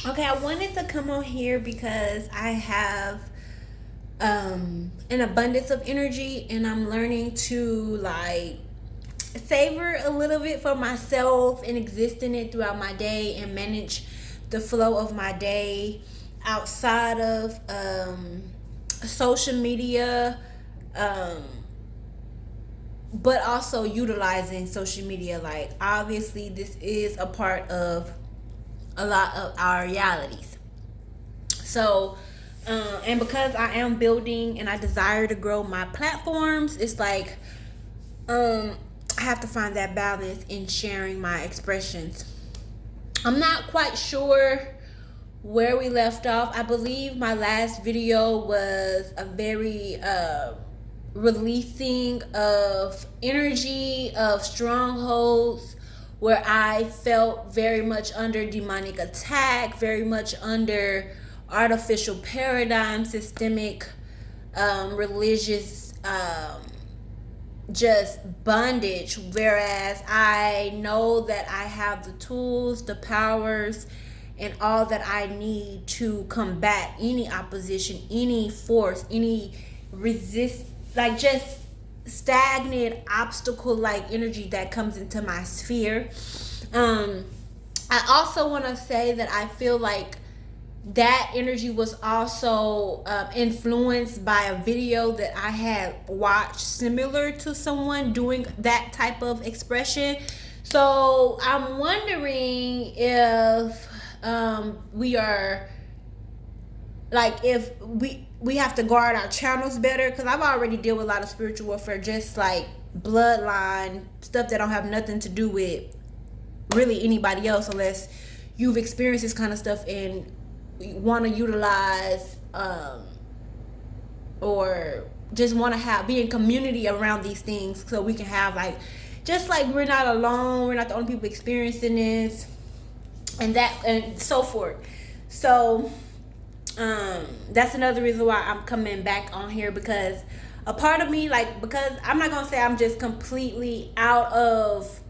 Okay, I wanted to come on here because I have an abundance of energy, and I'm learning to like savor a little bit for myself and exist in it throughout my day and manage the flow of my day outside of social media, um, but also utilizing social media. Like, obviously, this is a part of a lot of our realities. So, and because I am building and I desire to grow my platforms, it's like I have to find that balance in sharing my expressions. I'm not quite sure where we left off. I believe my last video was a very releasing of energy, of strongholds, where I felt very much under demonic attack, very much under artificial paradigm, systemic, religious, just bondage. Whereas I know that I have the tools, the powers, and all that I need to combat any opposition, any force, any resist, like just stagnant obstacle like energy that comes into my sphere. I also want to say that I feel like that energy was also influenced by a video that I had watched similar to someone doing that type of expression. So I'm wondering if we are like, if we have to guard our channels better, because I've already dealt with a lot of spiritual warfare, just like bloodline stuff that don't have nothing to do with really anybody else, unless you've experienced this kind of stuff and want to utilize or just want to have be in community around these things, so we can have like, just like, we're not alone, we're not the only people experiencing this, and that and so forth. So that's another reason why I'm coming back on here, because a part of me, like, because I'm not gonna say I'm just completely out of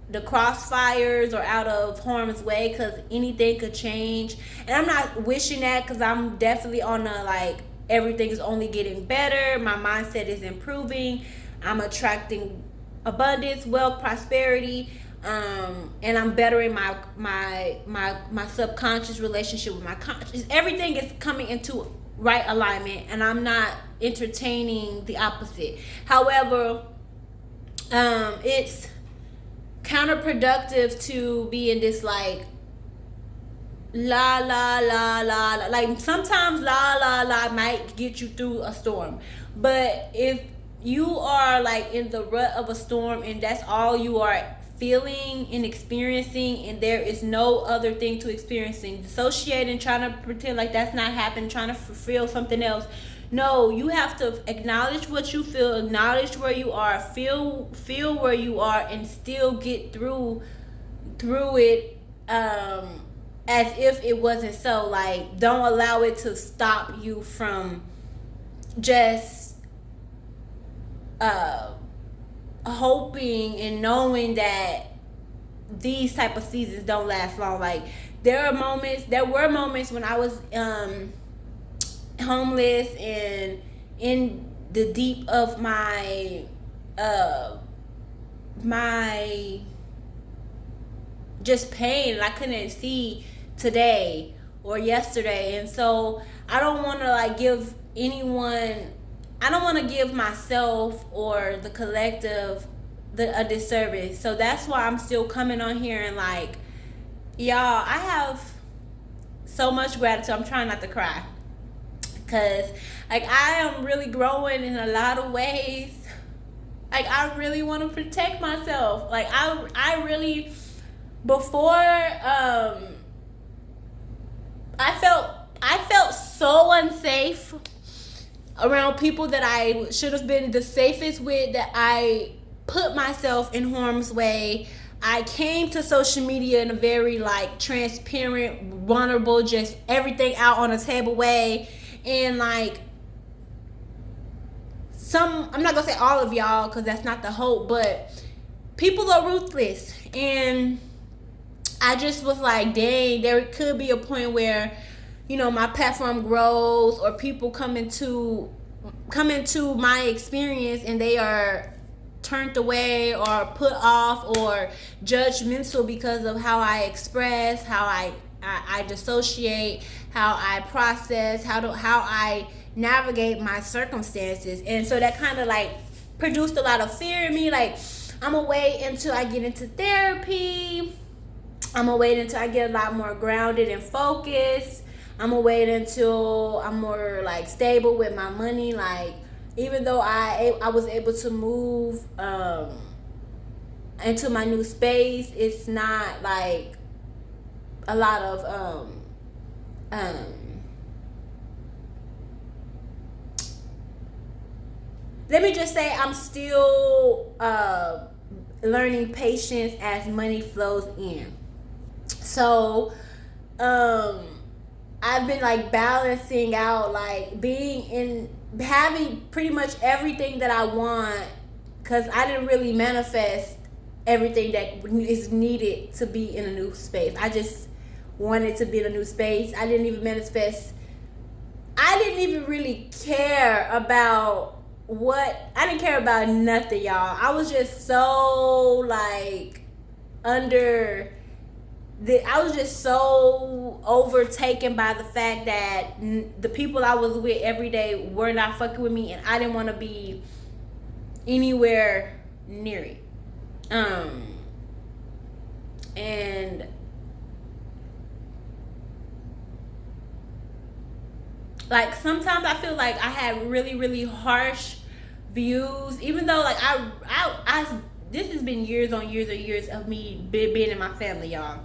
the crossfires or out of harm's way, because anything could change, and I'm not wishing that, because I'm definitely on a like, everything is only getting better, my mindset is improving, I'm attracting abundance, wealth, prosperity, and I'm bettering my subconscious relationship with my conscious. Everything is coming into right alignment, and I'm not entertaining the opposite. However, it's counterproductive to be in this like la la la la la. Like, sometimes la la la might get you through a storm, but if you are like in the rut of a storm and that's all you are feeling and experiencing, and there is no other thing to experiencing, dissociating, trying to pretend like that's not happening, trying to feel something else. No, you have to acknowledge what you feel, acknowledge where you are, feel where you are, and still get through it, as if it wasn't so. Like, don't allow it to stop you from just hoping and knowing that these type of seasons don't last long. Like, there were moments when I was homeless and in the deep of my just pain, and I couldn't see today or yesterday. And so I don't want to like give anyone, I don't want to give myself or the collective a disservice. So that's why I'm still coming on here, and like, y'all, I have so much gratitude. I'm trying not to cry, because like, I am really growing in a lot of ways. Like, I really want to protect myself. Like, I really, before I felt so unsafe around people that I should have been the safest with, that I put myself in harm's way. I came to social media in a very like transparent, vulnerable, just everything out on a table way. And like, I'm not gonna say all of y'all, because that's not the hope, but people are ruthless, and I just was like, dang, there could be a point where, my platform grows, or people come into my experience and they are turned away or put off or judgmental because of how I express, how I dissociate, how I process, how I navigate my circumstances. And so that kind of like produced a lot of fear in me. Like, I'm gonna wait until I get into therapy. I'm gonna wait until I get a lot more grounded and focused. I'm gonna wait until I'm more like stable with my money. Like, even though I was able to move into my new space, it's not like a lot of let me just say, I'm still learning patience as money flows in. So I've been like balancing out, like having pretty much everything that I want, because I didn't really manifest everything that is needed to be in a new space. I just wanted to be in a new space. I didn't even really care about I didn't care about nothing, y'all. I was just so like I was just so overtaken by the fact that the people I was with every day were not fucking with me, and I didn't want to be anywhere near it. And like sometimes I feel like I had really, really harsh views, even though like I this has been years on years or years of me being in my family, y'all.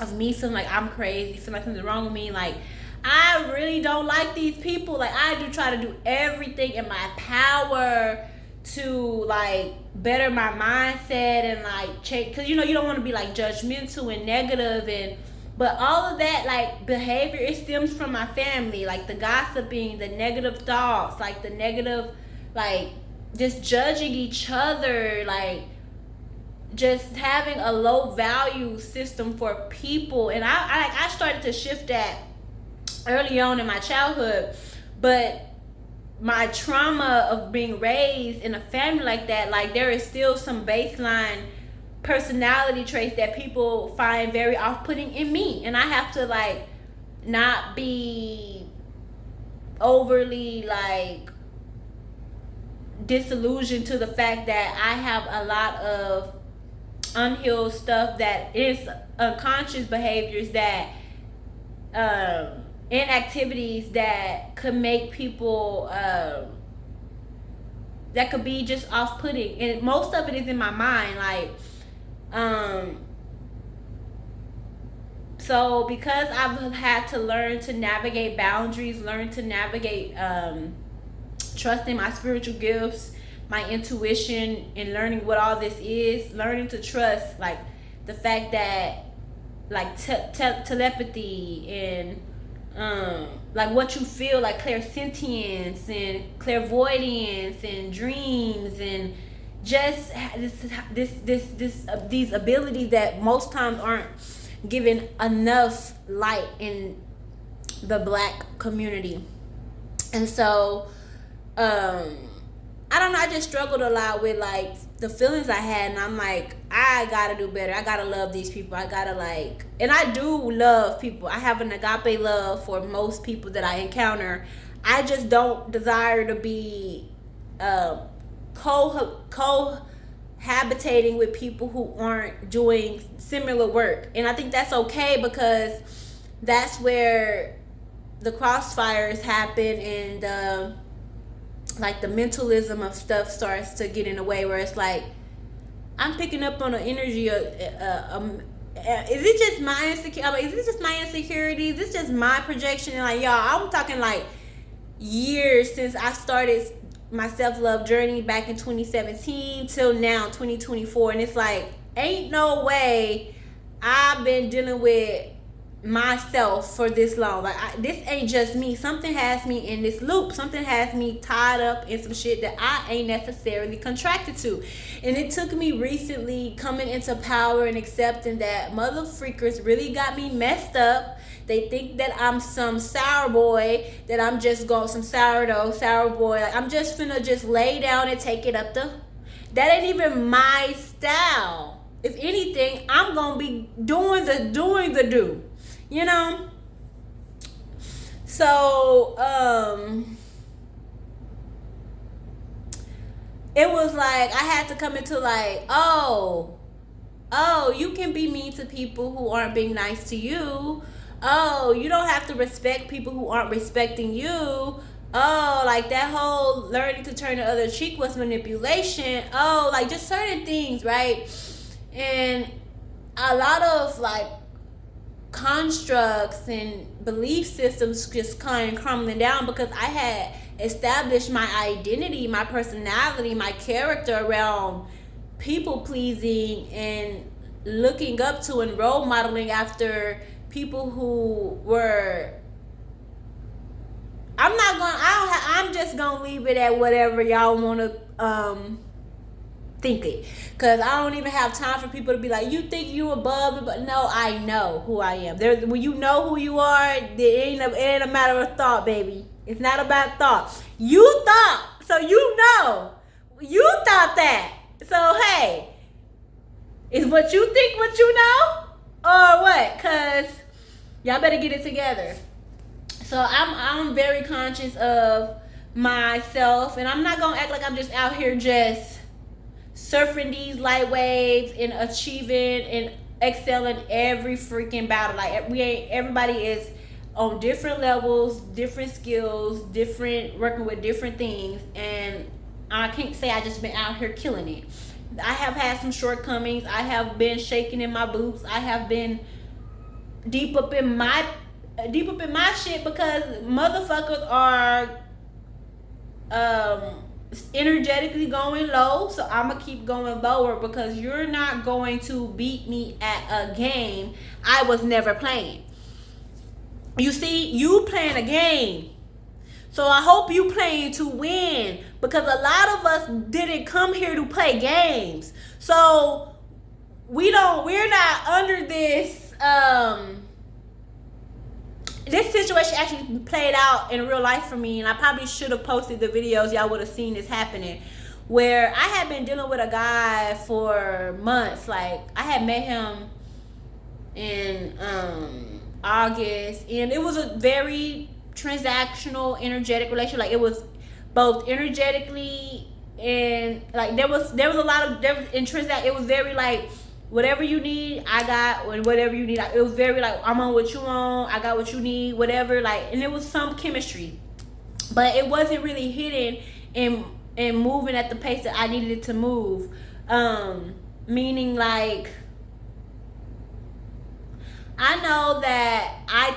Of me feeling like I'm crazy, feeling like something's wrong with me. Like, I really don't like these people. Like, I do try to do everything in my power to like better my mindset and like change, because you don't want to be like judgmental and negative, but all of that like behavior, it stems from my family. Like the gossiping, the negative thoughts, like the negative, like just judging each other, like just having a low value system for people. And I started to shift that early on in my childhood, but my trauma of being raised in a family like that, like there is still some baseline personality traits that people find very off-putting in me, and I have to like not be overly like disillusioned to the fact that I have a lot of unhealed stuff that is unconscious behaviors that inactivities that could make people that could be just off-putting, and most of it is in my mind. Like so because I've had to learn to navigate boundaries, learn to navigate trusting my spiritual gifts, my intuition, and learning what all this is, learning to trust like the fact that like telepathy and like what you feel, like clairsentience and clairvoyance and dreams, and just these abilities that most times aren't given enough light in the Black community. And so I don't know, I just struggled a lot with like the feelings I had, and I'm like, I gotta do better. I gotta love these people. I gotta like, and I do love people. I have an agape love for most people that I encounter. I just don't desire to be cohabitating with people who aren't doing similar work. And I think that's okay, because that's where the crossfires happen, and like the mentalism of stuff starts to get in the way, where it's like I'm picking up on an energy of is it just my insecurity? Is it just my insecurities? Is this just my projection? And like, y'all, I'm talking like years since I started my self-love journey back in 2017 till now 2024, and it's like ain't no way I've been dealing with myself for this long. Like this ain't just me. Something has me in this loop. Something has me tied up in some shit that I ain't necessarily contracted to. And it took me recently coming into power and accepting that mother freakers really got me messed up. They think that I'm some sour boy, that I'm just going some sourdough, sour boy. Like I'm just finna just lay down and take it up the. That ain't even my style. If anything, I'm gonna be doing the do. You know? So, it was like I had to come into like, oh, you can be mean to people who aren't being nice to you. Oh, you don't have to respect people who aren't respecting you. Oh, like that whole learning to turn the other cheek was manipulation. Oh, like just certain things, right? And a lot of like constructs and belief systems just kind of crumbling down because I had established my identity, my personality, my character around people pleasing and looking up to and role modeling after people who were. I'm just gonna leave it at whatever y'all want to think it, because I don't even have time for people to be like, you think you above it, but no, I know who I am. When you know who you are, it ain't a matter of thought, baby. It's not about thought. You thought, so you know. You thought that. So hey, is what you think what you know, or what? Cause y'all better get it together. So I'm very conscious of myself, and I'm not gonna act like I'm just out here just surfing these light waves and achieving and excelling every freaking battle. Like everybody is on different levels, different skills, different working with different things, and I can't say I just been out here killing it. I have had some shortcomings. I have been shaking in my boots. I have been deep up in my shit because motherfuckers are energetically going low, so I'm gonna keep going lower because you're not going to beat me at a game I was never playing. You see, you playing a game, so I hope you playing to win, because a lot of us didn't come here to play games. So we're not under this this situation actually played out in real life for me, and I probably should have posted the videos. Y'all would have seen this happening, where I had been dealing with a guy for months. Like I had met him in August, and it was a very transactional, energetic relationship. Like it was both energetically and like there was a lot of in transact. It was very like, whatever you need, I got. Whatever you need, it was very like, I'm on what you want, I got what you need, whatever. Like, and it was some chemistry, but it wasn't really hitting and moving at the pace that I needed it to move. Meaning like, I know that I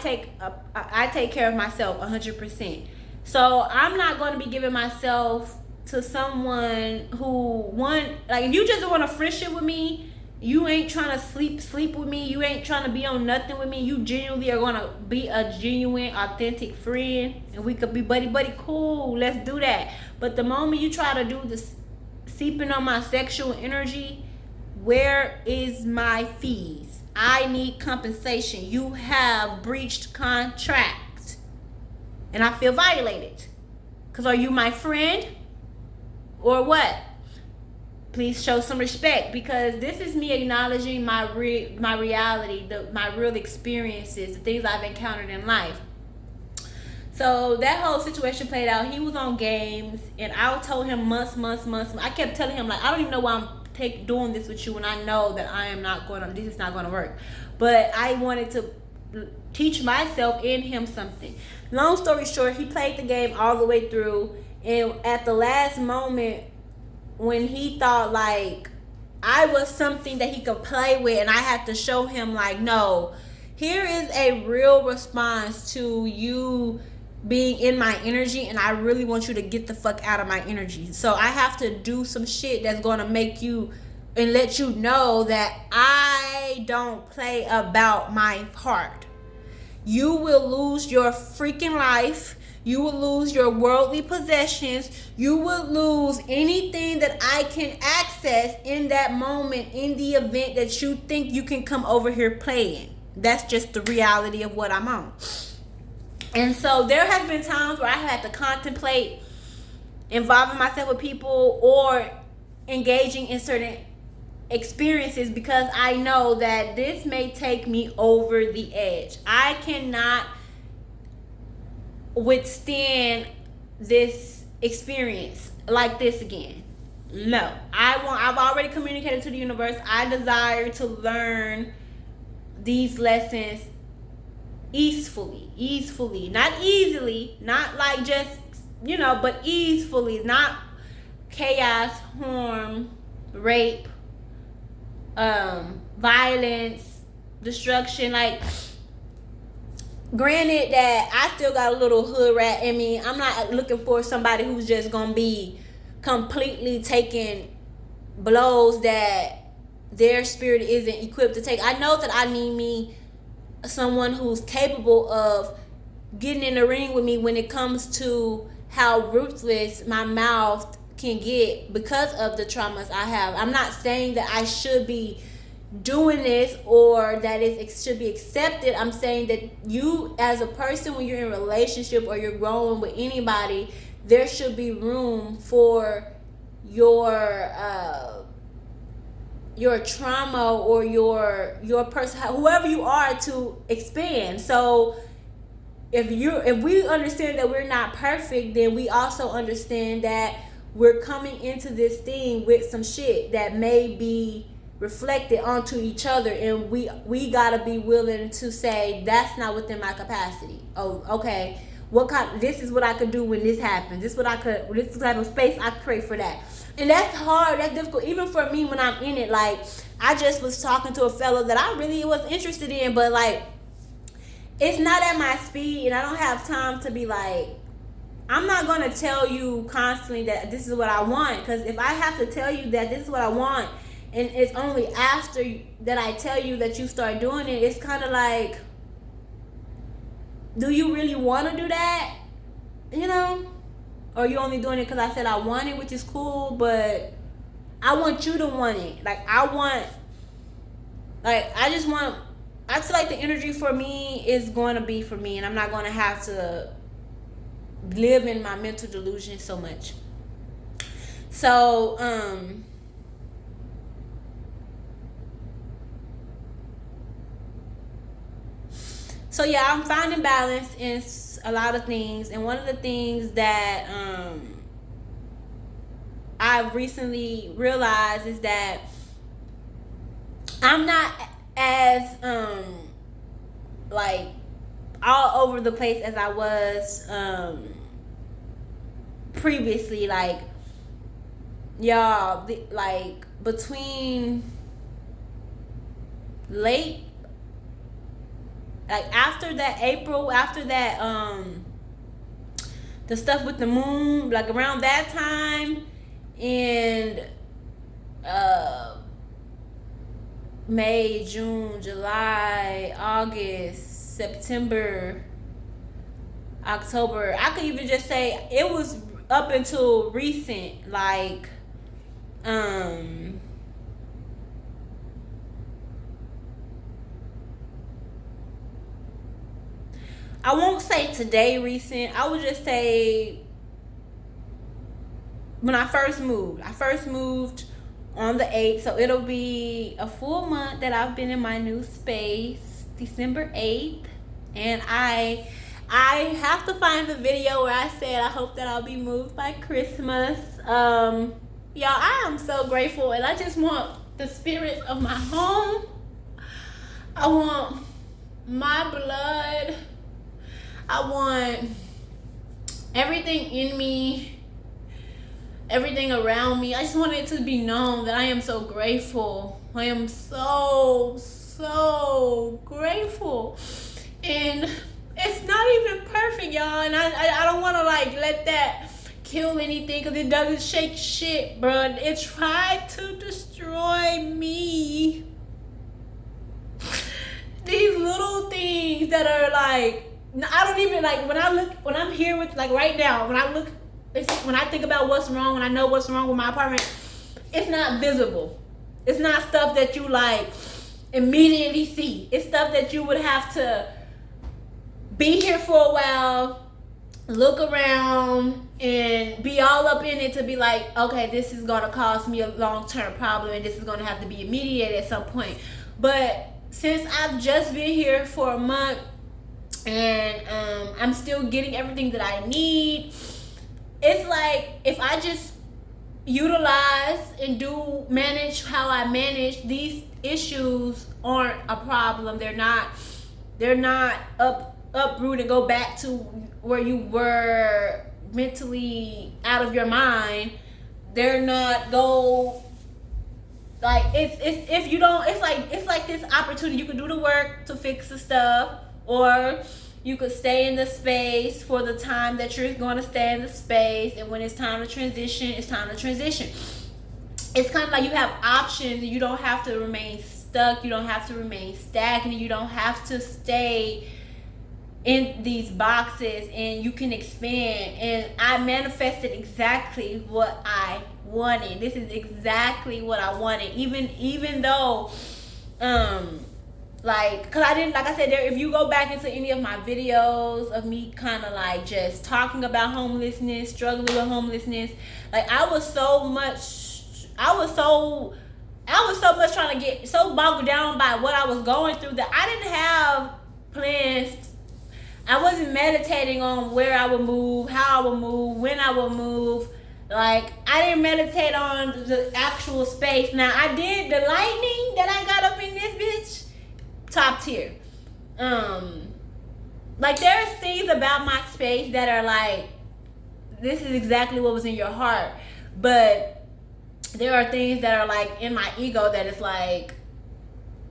take care of myself 100%. So I'm not going to be giving myself to someone who like if you just want to friendship with me. You ain't trying to sleep with me. You ain't trying to be on nothing with me. You genuinely are going to be a genuine, authentic friend. And we could be buddy, cool. Let's do that. But the moment you try to do this, seeping on my sexual energy, where is my fees? I need compensation. You have breached contract. And I feel violated. Because are you my friend? Or what? Please show some respect, because this is me acknowledging my reality, my real experiences, the things I've encountered in life. So that whole situation played out. He was on games, and I told him months. I kept telling him like, I don't even know why I'm doing this with you, when I know that this is not going to work. But I wanted to teach myself and him something. Long story short, he played the game all the way through, and at the last moment, when he thought like I was something that he could play with, and I had to show him like, no, here is a real response to you being in my energy, and I really want you to get the fuck out of my energy. So I have to do some shit that's going to make you and let you know that I don't play about my heart. you will lose your freaking life. You will lose your worldly possessions. You will lose anything that I can access in that moment, in the event that you think you can come over here playing. That's just the reality of what I'm on. And so there has been times where I had to contemplate involving myself with people or engaging in certain experiences, because I know that this may take me over the edge. I cannot withstand this experience like this again. No, I've already communicated to the universe. I desire to learn these lessons easefully, not easily, not like just, but easefully, not chaos, harm, rape, violence, destruction. Like, granted that I still got a little hood rat in me. I'm not looking for somebody who's just gonna be completely taking blows that their spirit isn't equipped to take. I know that I need me someone who's capable of getting in the ring with me when it comes to how ruthless my mouth can get because of the traumas I have. I'm not saying that I should be doing this or that it should be accepted. I'm saying that you as a person, when you're in a relationship or you're growing with anybody, there should be room for your trauma or your person, whoever you are, to expand. So if we understand that we're not perfect, then we also understand that we're coming into this thing with some shit that may be reflected onto each other, and we gotta be willing to say that's not within my capacity. Oh, okay, this is what I could do when this happens. This is the type of space I create for that. And that's hard, that's difficult, even for me when I'm in it. Like, I just was talking to a fellow that I really was interested in, but like, it's not at my speed, and I don't have time to be like, I'm not going to tell you constantly that this is what I want, because if I have to tell you that this is what I want, and it's only after that I tell you that you start doing it, it's kind of like, do you really want to do that? Or you only doing it because I said I want it, which is cool, but I want you to want it. I feel like the energy for me is going to be for me, and I'm not going to have to live in my mental delusion so much. So, yeah, I'm finding balance in a lot of things, and one of the things that I've recently realized is that I'm not as like all over the place as I was previously. Like, y'all, like between late, like after that April, after that the stuff with the moon, like around that time, and May, June, July, August, September, October, I could even just say it was up until recent, like I won't say today recent. I would just say when I first moved. I first moved on the 8th, so it'll be a full month that I've been in my new space, December 8th. And I have to find the video where I said I hope that I'll be moved by Christmas. Y'all, I am so grateful, and I just want the spirit of my home. I want my blood. I want everything in me, everything around me. I just want it to be known that I am so grateful. I am so grateful. And it's not even perfect, y'all. And I don't want to like let that kill anything, because it doesn't shake shit, bro. It tried to destroy me. These little things that are like, I don't even like when I'm here with, like right now, when I think about what's wrong, when I know what's wrong with my apartment, it's not visible. It's not stuff that you like immediately see. It's stuff that you would have to be here for a while, look around, and be all up in it to be like, okay, this is gonna cause me a long-term problem, and this is gonna have to be immediate at some point. But since I've just been here for a month, and I'm still getting everything that I need, it's like if I just utilize and do manage how I manage, these issues aren't a problem. They're not uproot and go back to where you were mentally out of your mind. They're not go like it's if you don't, it's like this opportunity. You could do the work to fix the stuff, or you could stay in the space for the time that you're going to stay in the space, and when it's time to transition, it's time to transition. It's kind of like you have options, and you don't have to remain stuck, you don't have to remain stagnant, you don't have to stay in these boxes, and you can expand. And I manifested exactly what I wanted. This is exactly what I wanted, even though like, cause I didn't, like I said, there, if you go back into any of my videos of me kind of like just talking about homelessness, struggling with homelessness, like I was so much trying to get so bogged down by what I was going through that I didn't have plans. I wasn't meditating on where I would move, how I would move, when I would move. Like, I didn't meditate on the actual space. Now, I did the lightning that I got up in this bitch, top tier. Like, there's things about my space that are like, this is exactly what was in your heart. But there are things that are like in my ego that is like,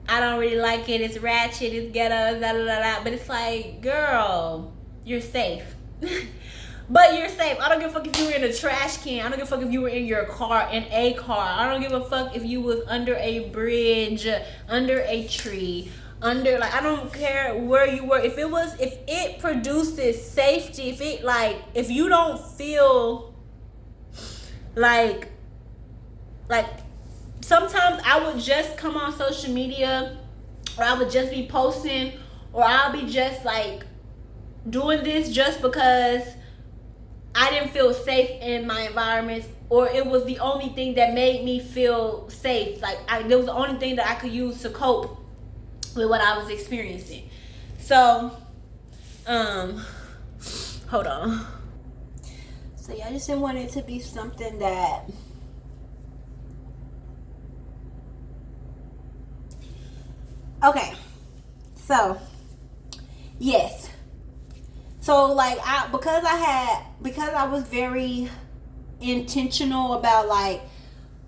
I don't really like it, it's ratchet, it's ghetto, da da da da. But it's like, girl, you're safe. But you're safe. I don't give a fuck if you were in a trash can. I don't give a fuck if you were in your car, in a car. I don't give a fuck if you was under a bridge, under a tree, under, like, I don't care where you were. If it produces safety, if you don't feel like sometimes I would just come on social media, or I would just be posting, or I'll be just like doing this just because I didn't feel safe in my environments, or it was the only thing that made me feel safe. Like, it was the only thing that I could use to cope with what I was experiencing. So, hold on. So yeah, I just didn't want it to be something that okay. So, yes. So like because I was very intentional about like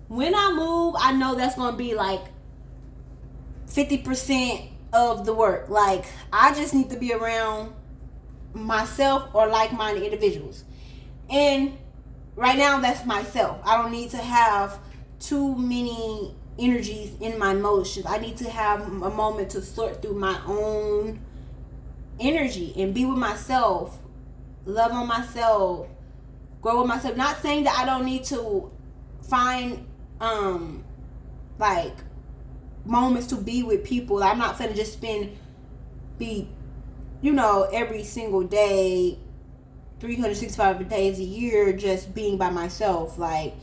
when I move, I know that's gonna be like 50% of the work. Like, I just need to be around myself or like-minded individuals. And right now that's myself. I don't need to have too many energies in my motions. I need to have a moment to sort through my own energy and be with myself, love on myself, grow with myself. Not saying that I don't need to find like moments to be with people. I'm not gonna just be every single day, 365 days a year just being by myself. Like,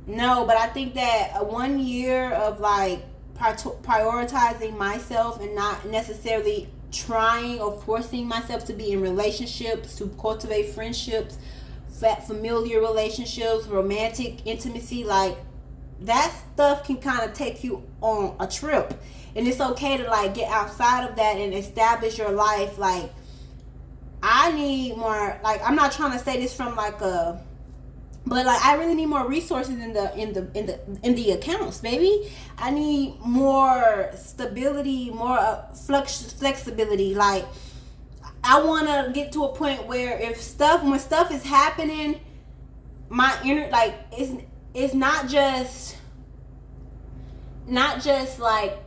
no. But I think that 1 year of like prioritizing myself and not necessarily trying or forcing myself to be in relationships, to cultivate friendships, familiar relationships, romantic intimacy, like that stuff can kind of take you on a trip. And it's okay to like get outside of that and establish your life. Like, I need more, like, I'm not trying to say this from like but like I really need more resources in the accounts, baby. I need more stability, more flexibility. Like, I want to get to a point where when stuff is happening, my inner, like, it's not just like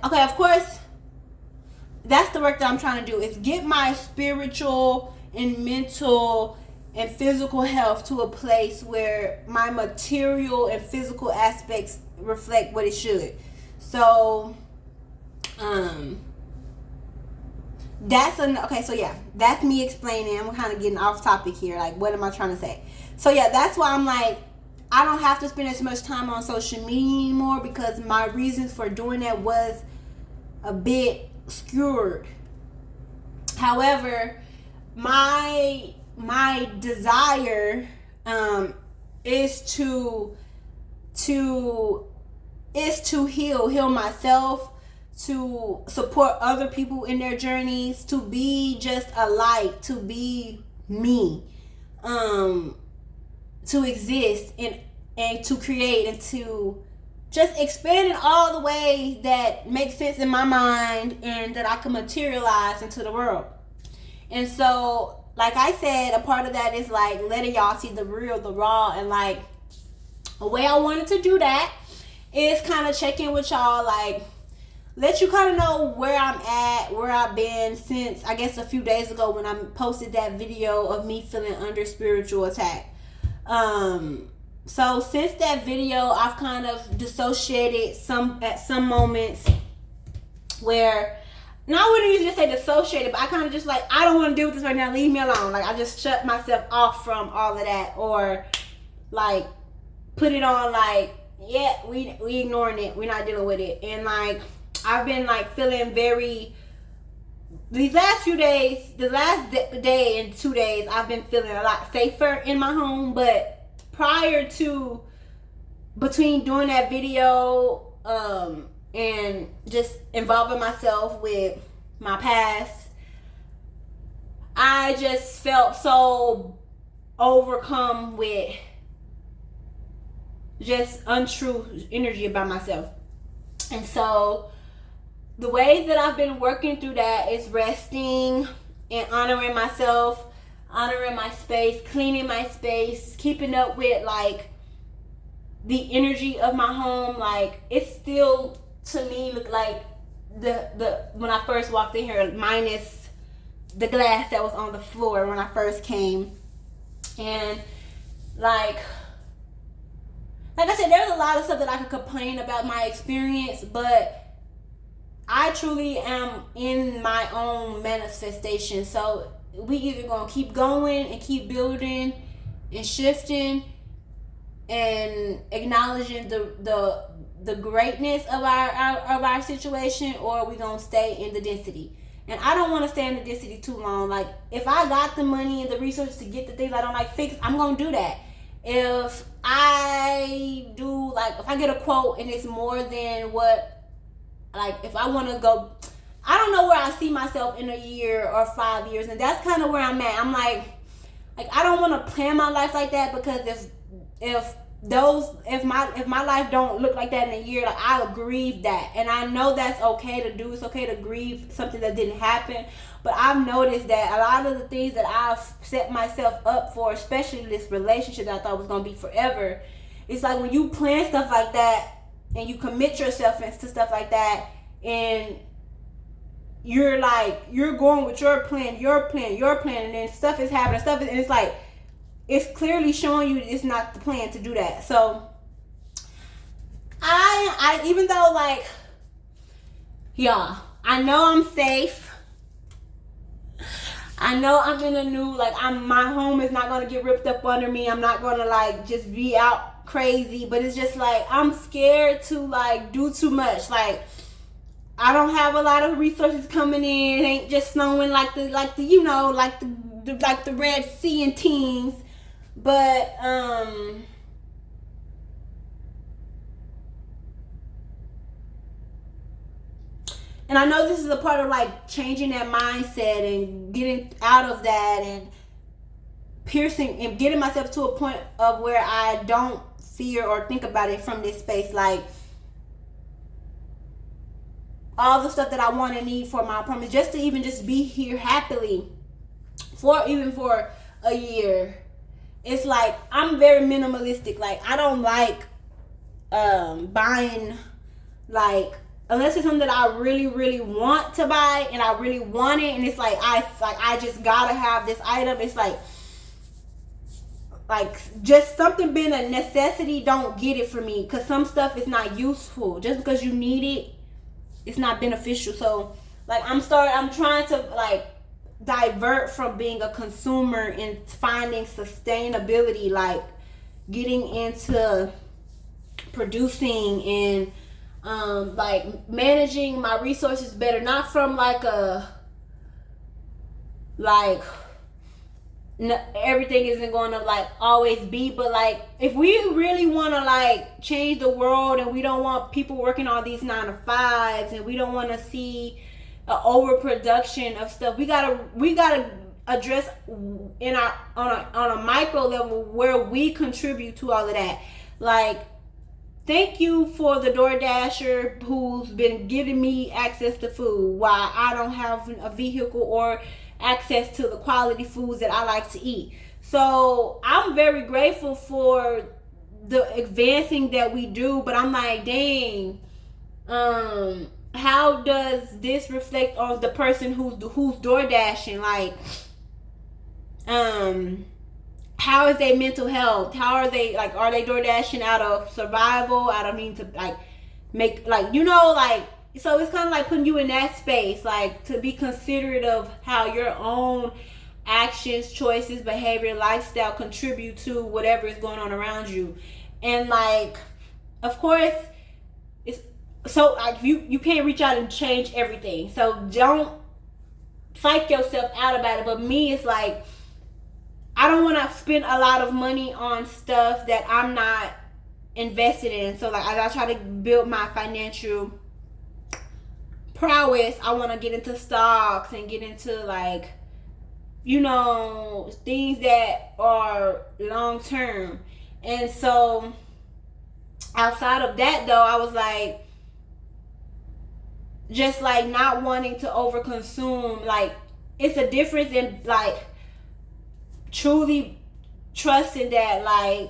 okay, of course that's the work that I'm trying to do, is get my spiritual and mental and physical health to a place where my material and physical aspects reflect what it should. So that's me explaining. I'm kind of getting off topic here. Like, what am I trying to say? So yeah, that's why I'm like, I don't have to spend as much time on social media anymore, because my reasons for doing that was a bit skewed. However, my desire is to heal myself, to support other people in their journeys, to be just a light, to be me, to exist and to create, and to just expand in all the ways that make sense in my mind and that I can materialize into the world. And so, like I said, a part of that is like letting y'all see the real, the raw, and like a way I wanted to do that is kind of check in with y'all, like let you kind of know where I'm at, where I've been since, I guess, a few days ago when I posted that video of me feeling under spiritual attack. So since that video, I've kind of dissociated at some moments where, now I wouldn't even just say dissociated, but I kind of just like, I don't want to deal with this right now, leave me alone. Like, I just shut myself off from all of that, or like put it on like, yeah, we ignoring it, we're not dealing with it. And like, I've been like feeling these last few days, the last day and 2 days, I've been feeling a lot safer in my home. But between doing that video and just involving myself with my past, I just felt so overcome with just untrue energy about myself. And so the ways that I've been working through that is resting and honoring myself, honoring my space, cleaning my space, keeping up with like the energy of my home. Like, it still to me look like the when I first walked in here, minus the glass that was on the floor when I first came. And like I said, there's a lot of stuff that I could complain about my experience, but I truly am in my own manifestation. So we either gonna keep going and keep building and shifting and acknowledging the greatness of our situation, or we gonna stay in the density. And I don't want to stay in the density too long. Like, if I got the money and the resources to get the things I don't like fixed, I'm gonna do that. If I get a quote and it's more than what, like, if I want to go, I don't know where I see myself in a year or 5 years, and that's kind of where I'm at. I'm like I don't want to plan my life like that, because if my life don't look like that in a year, like, I'll grieve that. And I know that's okay to do. It's okay to grieve something that didn't happen. But I've noticed that a lot of the things that I've set myself up for, especially this relationship that I thought was going to be forever, it's like when you plan stuff like that and you commit yourself into stuff like that, and you're going with your plan, and then stuff is happening, and it's like, it's clearly showing you it's not the plan to do that. So I even though, like, y'all, I know I'm safe. I know I'm in a new, like, my home is not going to get ripped up under me. I'm not going to, like, just be out crazy. But it's just, like, I'm scared to, like, do too much. Like, I don't have a lot of resources coming in. It ain't just snowing like the Red Sea and teens. But, and I know this is a part of, like, changing that mindset and getting out of that and piercing and getting myself to a point of where I don't fear or think about it from this space. Like, all the stuff that I want and need for my apartment, just to even just be here happily for a year. It's like, I'm very minimalistic. Like, I don't like buying, like, unless it's something that I really, really want to buy and I really want it, and it's like I just gotta have this item. It's like just something being a necessity, don't get it for me, because some stuff is not useful. Just because you need it, it's not beneficial. So like I'm trying to like divert from being a consumer and finding sustainability, like getting into producing and like managing my resources better, not from like everything isn't going to like always be, but like if we really want to like change the world and we don't want people working all these 9-to-5s and we don't want to see an overproduction of stuff, we gotta address in our on a micro level where we contribute to all of that. Like, thank you for the DoorDasher who's been giving me access to food while I don't have a vehicle or access to the quality foods that I like to eat. So I'm very grateful for the advancing that we do, but I'm like, dang, how does this reflect on the person who's DoorDashing? Like, how is their mental health? How are they, like, are they DoorDashing out of survival? I don't mean to like make like, you know, like, so it's kind of like putting you in that space, like to be considerate of how your own actions, choices, behavior, lifestyle contribute to whatever is going on around you. And like, of course, it's so like you can't reach out and change everything. So don't psych yourself out about it. But me, it's like, I don't want to spend a lot of money on stuff that I'm not invested in. So like, as I try to build my financial prowess, I want to get into stocks and get into like, you know, things that are long term. And so outside of that though, I was like, just like not wanting to overconsume. Like, it's a difference in like truly trusting that like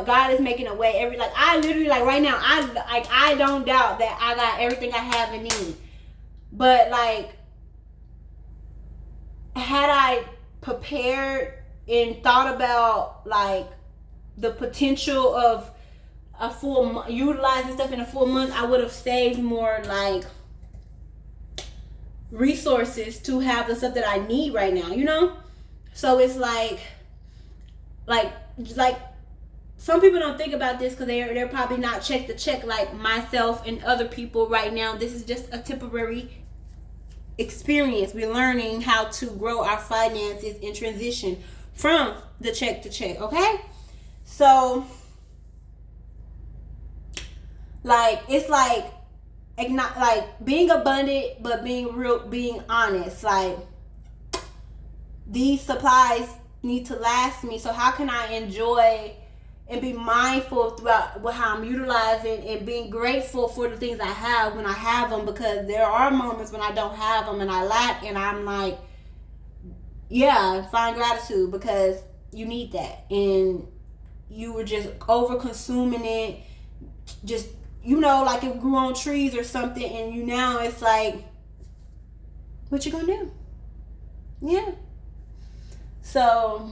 God is making a way like I literally, like right now, I don't doubt that I got everything I have and need. But like, had I prepared and thought about like the potential of a full utilizing stuff in a full month, I would have saved more like resources to have the stuff that I need right now, you know? So it's like some people don't think about this because they're probably not check to check like myself and other people right now. This is just a temporary experience. We're learning how to grow our finances and transition from the check to check, okay? So like, it's like being abundant but being real, being honest. Like, these supplies need to last me, so how can I enjoy and be mindful throughout how I'm utilizing and being grateful for the things I have when I have them, because there are moments when I don't have them and I lack, and I'm like, yeah, find gratitude, because you need that, and you were just over consuming it, just, you know, like it grew on trees or something, and you now it's like, what you gonna do? Yeah. So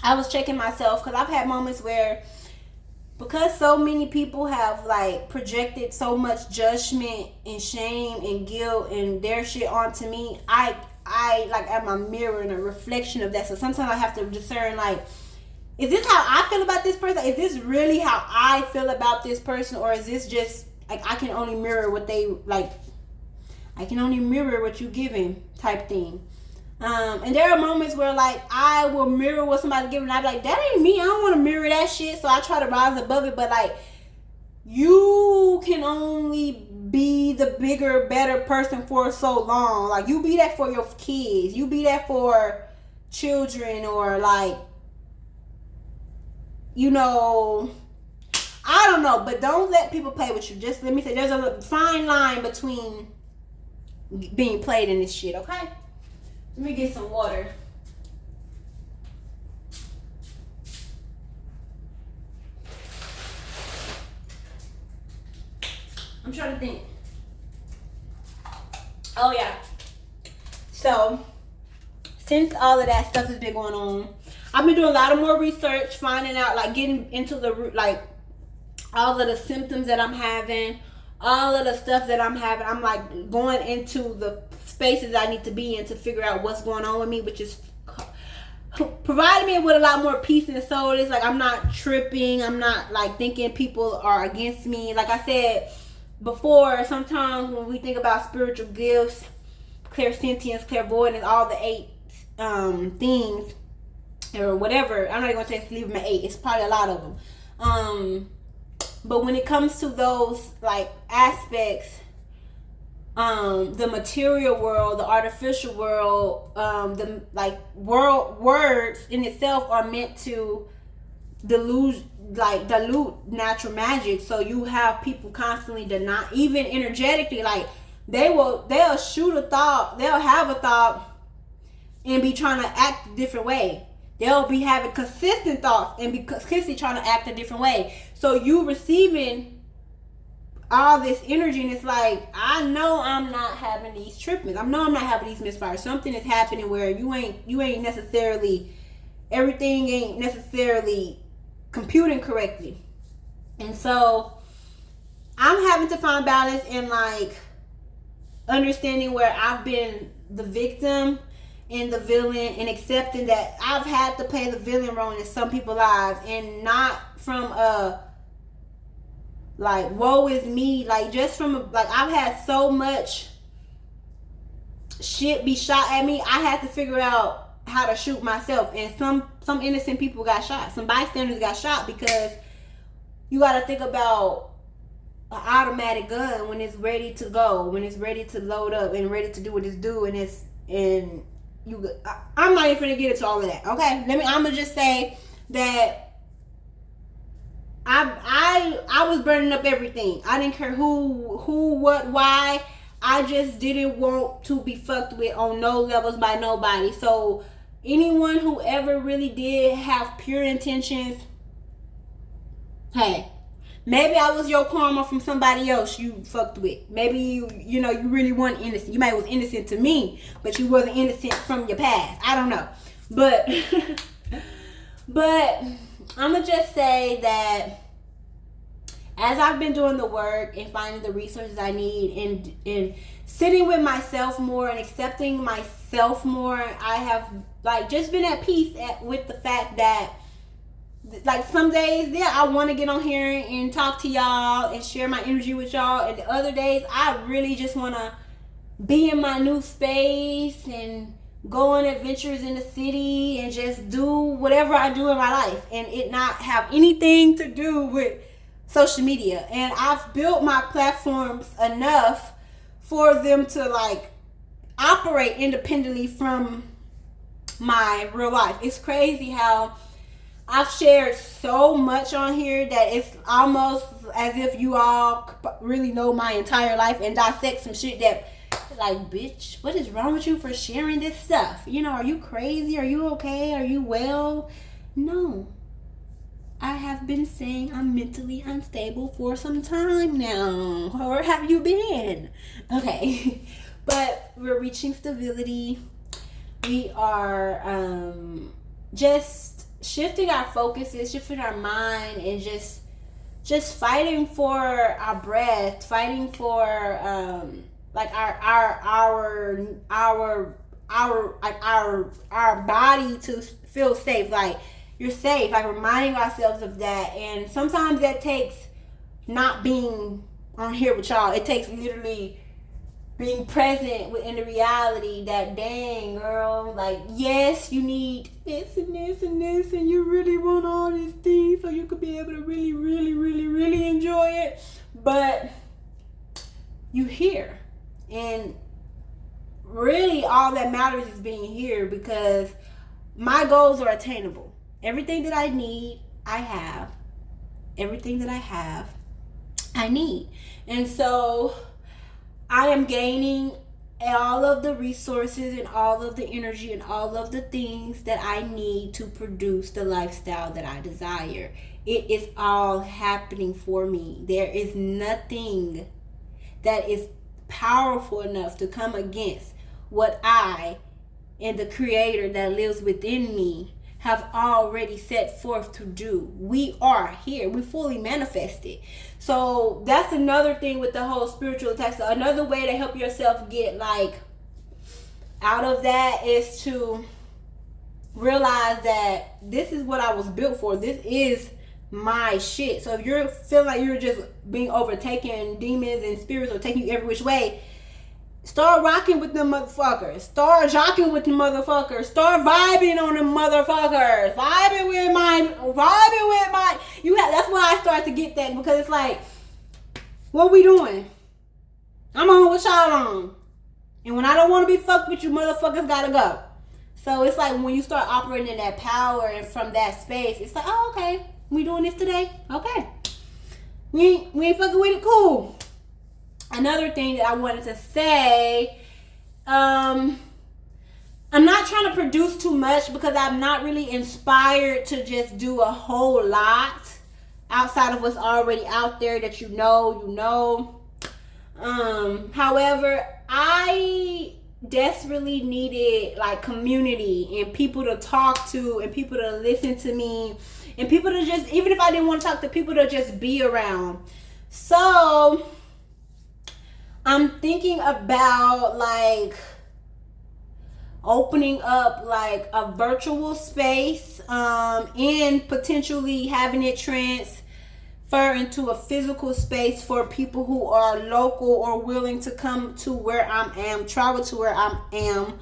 I was checking myself, because I've had moments where, because so many people have like projected so much judgment and shame and guilt and their shit onto me, I like am a mirror and a reflection of that. So sometimes I have to discern, like, is this how I feel about this person? Is this really how I feel about this person? Or is this just like, I can only mirror what they like, I can only mirror what you giving type thing. And there are moments where like I will mirror what somebody's giving, and I'm like, that ain't me. I don't want to mirror that shit. So I try to rise above it. But like, you can only be the bigger, better person for so long. Like, you be that for your kids. You be that for children, or like, you know, I don't know. But don't let people play with you. Just let me say, there's a fine line between being played in this shit, okay? Let me get some water. I'm trying to think. Oh yeah. So since all of that stuff has been going on, I've been doing a lot of more research, finding out, like, getting into the root, like, all of the symptoms that I'm having, all of the stuff that I'm having. I'm like going into the spaces I need to be in to figure out what's going on with me, which is providing me with a lot more peace in the soul. It's like I'm not tripping. I'm not like thinking people are against me. Like I said before, sometimes when we think about spiritual gifts, clairsentience, clairvoyance, all the 8 things or whatever, I'm not even gonna leave them at 8. It's probably a lot of them. But when it comes to those like aspects, the material world, the artificial world, the like words in itself are meant to dilute natural magic. So you have people constantly deny, even energetically, like they'll shoot a thought, they'll have a thought and be trying to act a different way. They'll be having consistent thoughts and be consistently trying to act a different way. So you receiving all this energy, and it's like, I know I'm not having these trippings. I know I'm not having these misfires. Something is happening where you ain't necessarily, everything ain't necessarily computing correctly. And so I'm having to find balance in like understanding where I've been the victim and the villain, and accepting that I've had to play the villain role in some people's lives, and not from a like woe is me, like just from a, like I've had so much shit be shot at me. I had to figure out how to shoot myself, and some innocent people got shot, some bystanders got shot, because you got to think about an automatic gun when it's ready to go, when it's ready to load up and ready to do what it's do, and I'm not even gonna get into all of that. Okay, I'm gonna just say that I was burning up everything. I didn't care who, what, why. I just didn't want to be fucked with on no levels by nobody. So anyone who ever really did have pure intentions, hey, maybe I was your karma from somebody else you fucked with. Maybe you really weren't innocent. You might was innocent to me, but you wasn't innocent from your past. I don't know. But but I'm going to just say that as I've been doing the work and finding the resources I need and sitting with myself more and accepting myself more, I have like just been at peace with the fact that like some days, yeah, I want to get on here and talk to y'all and share my energy with y'all, and the other days I really just want to be in my new space and go on adventures in the city and just do whatever I do in my life, and it not have anything to do with social media. And I've built my platforms enough for them to like operate independently from my real life. It's crazy how I've shared so much on here that it's almost as if you all really know my entire life and dissect some shit that like, bitch, what is wrong with you for sharing this stuff? You know, are you crazy? Are you okay? Are you well? No. I have been saying I'm mentally unstable for some time now. Where have you been? Okay. But we're reaching stability. We are just shifting our focuses, shifting our mind, and just fighting for our breath, fighting for like our body to feel safe. Like, you're safe, like reminding ourselves of that. And sometimes that takes not being on here with y'all. It takes literally being present within the reality that, dang, girl, like, yes, you need this and this and this, and you really want all these things so you could be able to really, really, really, really enjoy it. But you here. And really all that matters is being here, because my goals are attainable. Everything that I need, I have. Everything that I have, I need. And so I am gaining all of the resources and all of the energy and all of the things that I need to produce the lifestyle that I desire. It is all happening for me. There is nothing that is powerful enough to come against what I and the creator that lives within me have already set forth to do. We are here. We fully manifested. So that's another thing with the whole spiritual attacks. So another way to help yourself get like out of that is to realize that this is what I was built for. This is my shit. So if you're feeling like you're just being overtaken, demons and spirits are taking you every which way, start rocking with them motherfuckers. Start jocking with the motherfuckers. Start vibing on them motherfuckers. Vibing with my. That's why I start to get that, because it's like, what we doing? I'm on what y'all on. And when I don't want to be fucked with, you motherfuckers gotta go. So it's like when you start operating in that power and from that space, it's like, oh, okay, we doing this today? Okay. We ain't fucking with it? Cool. Another thing that I wanted to say, I'm not trying to produce too much because I'm not really inspired to just do a whole lot outside of what's already out there that you know. However, I desperately needed like community and people to talk to and people to listen to me and people to just, even if I didn't want to talk to, people to just be around. So I'm thinking about like opening up like a virtual space and potentially having it transfer into a physical space for people who are local or willing to come to where I am, travel to where I am,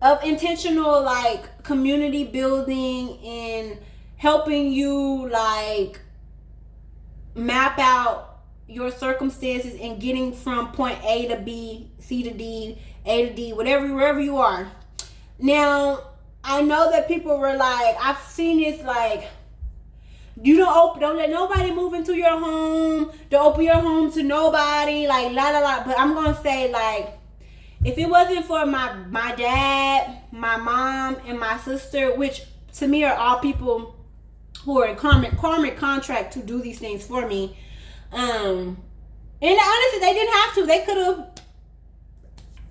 of intentional like community building and helping you like map out your circumstances and getting from point A to B, C to D, A to D, wherever you are. Now, I know that people were like, I've seen this like, don't let nobody move into your home. Don't open your home to nobody. Like, la. But I'm going to say, like, if it wasn't for my dad, my mom, and my sister, which to me are all people who are in karmic contract to do these things for me. And honestly, they didn't have to. They could have.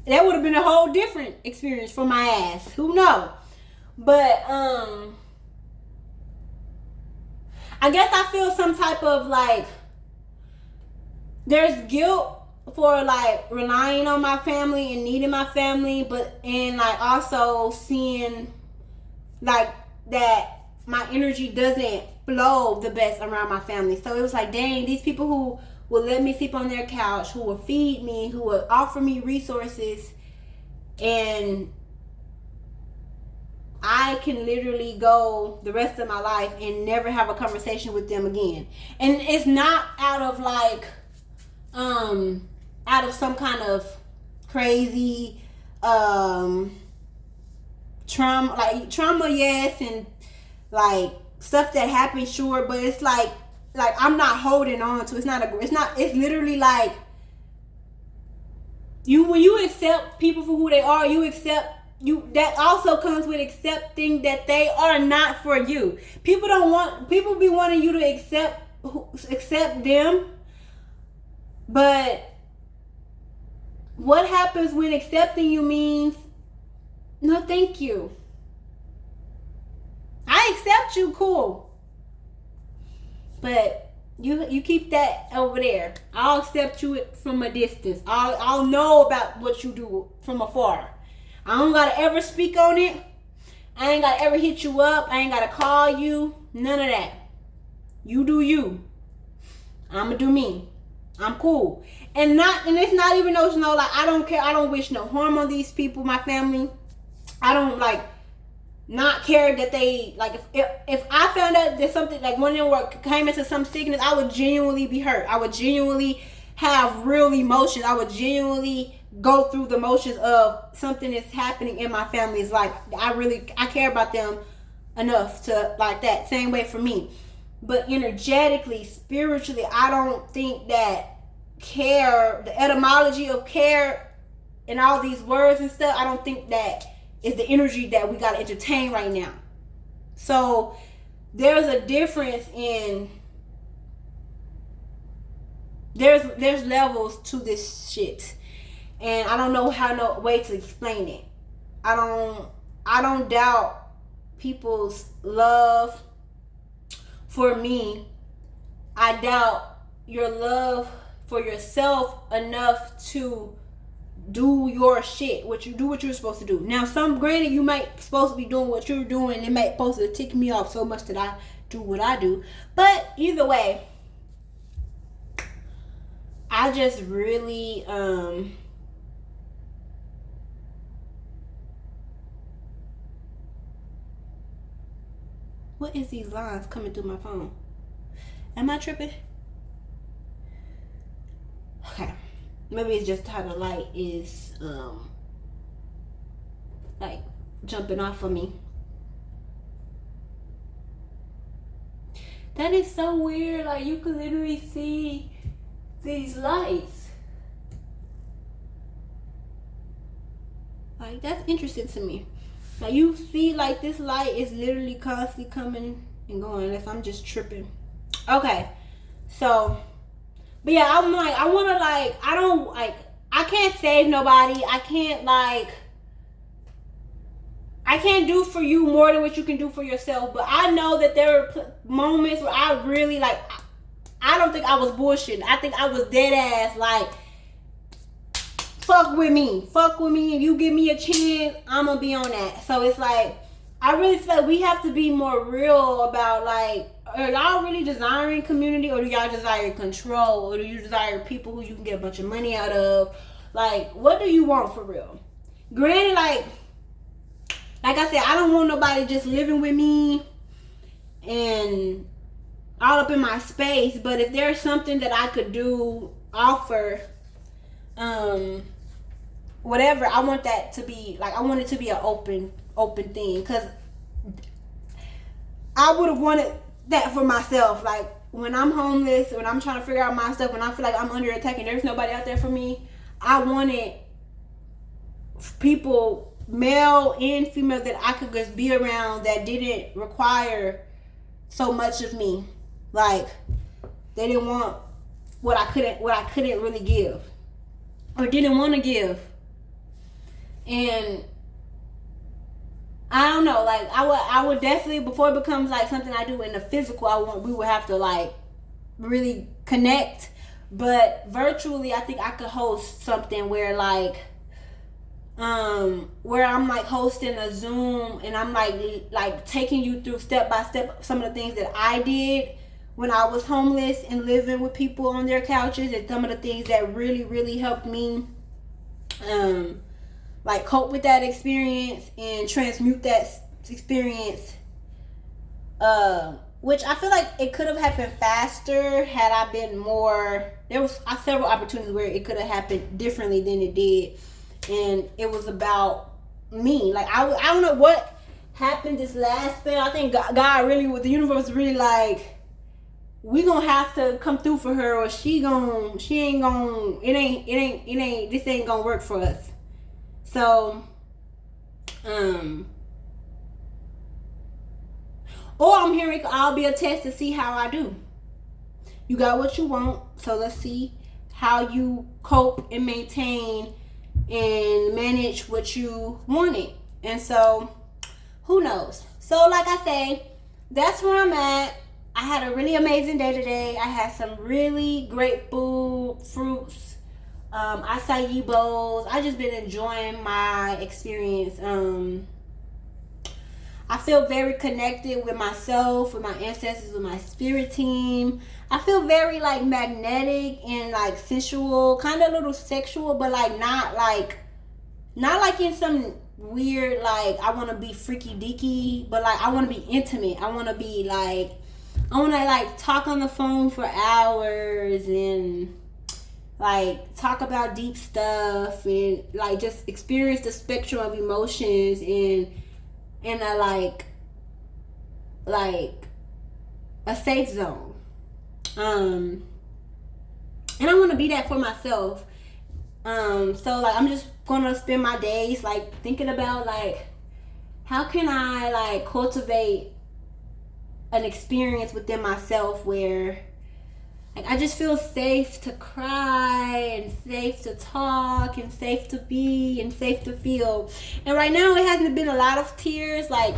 That would have been a whole different experience for my ass. Who knows? But I guess I feel some type of like there's guilt for like relying on my family and needing my family, and like also seeing like that my energy doesn't flow the best around my family. So it was like, dang, these people who will let me sleep on their couch, who will feed me, who will offer me resources, and I can literally go the rest of my life and never have a conversation with them again. And it's not out of like out of some kind of crazy trauma, yes, and like stuff that happened, sure, but it's like I'm not holding on to. It's literally like when you accept people for who they are, that also comes with accepting that they are not for you. People be wanting you to accept them, but what happens when accepting you means no thank you? I accept you, cool, but you keep that over there. I'll accept you from a distance. I'll know about what you do from afar. I don't gotta ever speak on it. I ain't gotta ever hit you up. I ain't gotta call you. None of that. You do you. I'ma do me. I'm cool. And it's not even those like I don't care. I don't wish no harm on these people, my family. I don't like not care that they like if I found out that something like one of them came into some sickness, I would genuinely be hurt. I would genuinely have real emotions. I would genuinely go through the motions of something that's happening in my family's life. I care about them enough to like that. Same way for me. But energetically, spiritually, I don't think that care, the etymology of care and all these words and stuff, I don't think that is the energy that we got to entertain right now. So there's a difference in, there's levels to this shit, and I don't know how, no way to explain it. I don't doubt people's love for me. I doubt your love for yourself enough to do your shit, what you're supposed to do. Now, granted, you might supposed to be doing what you're doing, it might supposed to tick me off so much that I do what I do. But either way, I just really what is these lines coming through my phone? Am I tripping? Okay. Maybe it's just how the light is like jumping off of me. That is so weird. Like, you can literally see these lights. Like, that's interesting to me. Now you see, like, this light is literally constantly coming and going, unless I'm just tripping. Okay, so, but yeah, I'm like, I want to, like, I don't, like, I can't save nobody. I can't, like, I can't do for you more than what you can do for yourself. But I know that there are moments where I really, like, I don't think I was bullshitting. I think I was dead ass, like, fuck with me. If you give me a chance, I'm gonna be on that. So it's like, I really feel like we have to be more real about, like, are y'all really desiring community, or do y'all desire control, or do you desire people who you can get a bunch of money out of? Like, what do you want for real? Granted, like I said, I don't want nobody just living with me and all up in my space. But if there's something that I could do, offer, whatever, I want that to be, like, I want it to be an open thing, because I would have wanted that for myself. Like, when I'm homeless, when I'm trying to figure out my stuff, when I feel like I'm under attack and there's nobody out there for me, I wanted people, male and female, that I could just be around, that didn't require so much of me. Like, they didn't want what I couldn't really give, or didn't want to give. And I don't know, like, I would definitely, before it becomes like something I do in the physical, we would have to, like, really connect. But virtually, I think I could host something where, like, where I'm, like, hosting a Zoom, and I'm like taking you through step by step some of the things that I did when I was homeless and living with people on their couches, and some of the things that really, really helped me like cope with that experience and transmute that experience, which I feel like it could have happened faster had I been more. There was several opportunities where it could have happened differently than it did, and it was about me. Like, I don't know what happened this last spell. I think God really, with the universe, really like, we gonna have to come through for her, or this ain't gonna work for us. So, or I'm hearing I'll be a test to see how I do. You got what you want, so let's see how you cope and maintain and manage what you wanted. And so, who knows? So, like I say, that's where I'm at. I had a really amazing day today. I had some really great food, fruits, acai bowls. I just been enjoying my experience. I feel very connected with myself, with my ancestors, with my spirit team. I feel very, like, magnetic and, like, sensual, kind of a little sexual, but, like, not like in some weird, like, I want to be freaky deaky, but, like, I want to be intimate. I want to be, like, I want to, like, talk on the phone for hours and, like, talk about deep stuff and, like, just experience the spectrum of emotions in a, like a safe zone. And I want to be that for myself. So, like, I'm just gonna spend my days like thinking about like how can I like cultivate an experience within myself where like I just feel safe to cry and safe to talk and safe to be and safe to feel. And right now it hasn't been a lot of tears. Like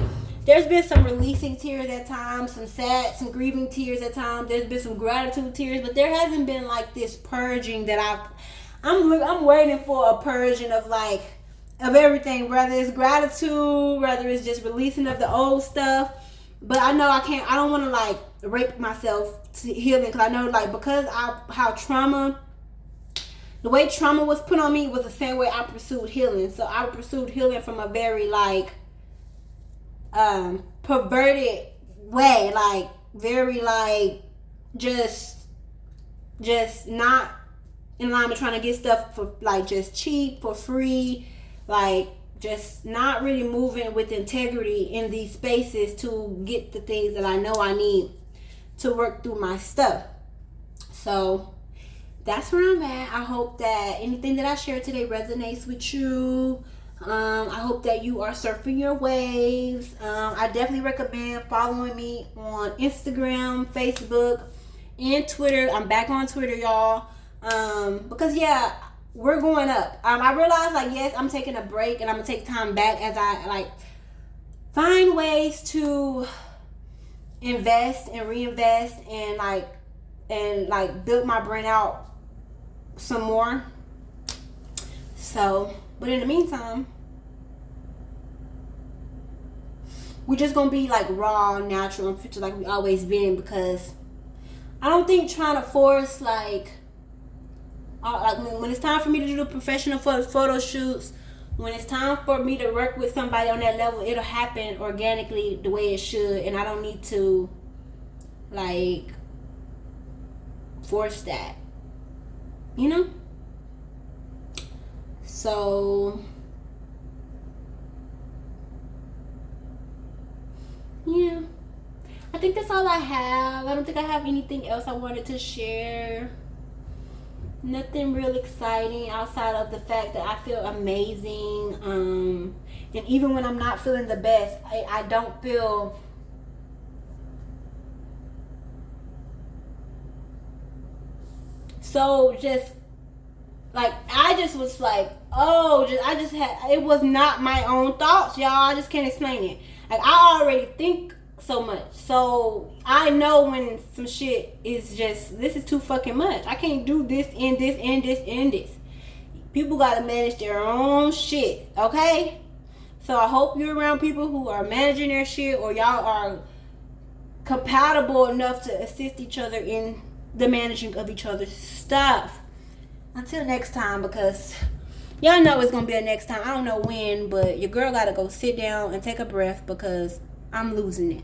there's been some releasing tears at times, some sad, some grieving tears at times. There's been some gratitude tears, but there hasn't been like this purging that I'm waiting for a purging of like of everything, whether it's gratitude, whether it's just releasing of the old stuff. But I know I don't want to like rape myself to healing, because I know like because the way trauma was put on me was the same way I pursued healing. So I pursued healing from a very like perverted way, like very like just not in line with trying to get stuff for like just cheap for free, like just not really moving with integrity in these spaces to get the things that I know I need to work through my stuff. So that's where I'm at. I hope that anything that I shared today resonates with you. I hope that you are surfing your waves. I definitely recommend following me on Instagram, Facebook, and Twitter. I'm back on Twitter, y'all. Because yeah, we're going up. I realize like yes, I'm taking a break and I'm gonna take time back as I like find ways to invest and reinvest and like build my brain out some more. So, but in the meantime, we're just gonna be like raw, natural, and future like we always been, because I don't think trying to force like when it's time for me to do the professional photo shoots, when it's time for me to work with somebody on that level, it'll happen organically the way it should, and I don't need to like force that, you know. So yeah, I think that's all I have. I don't think I have anything else I wanted to share. Nothing real exciting outside of the fact that I feel amazing. And even when I'm not feeling the best, I don't feel so just like I just was like, oh, I just had, it was not my own thoughts, y'all. I just can't explain it. Like I already think so much, so I know when some shit is just, this is too fucking much. I can't do this and this and this and this. People gotta manage their own shit, okay? So I hope you're around people who are managing their shit, or y'all are compatible enough to assist each other in the managing of each other's stuff. Until next time, because y'all know it's gonna be a next time. I don't know when, but your girl gotta go sit down and take a breath because I'm losing it.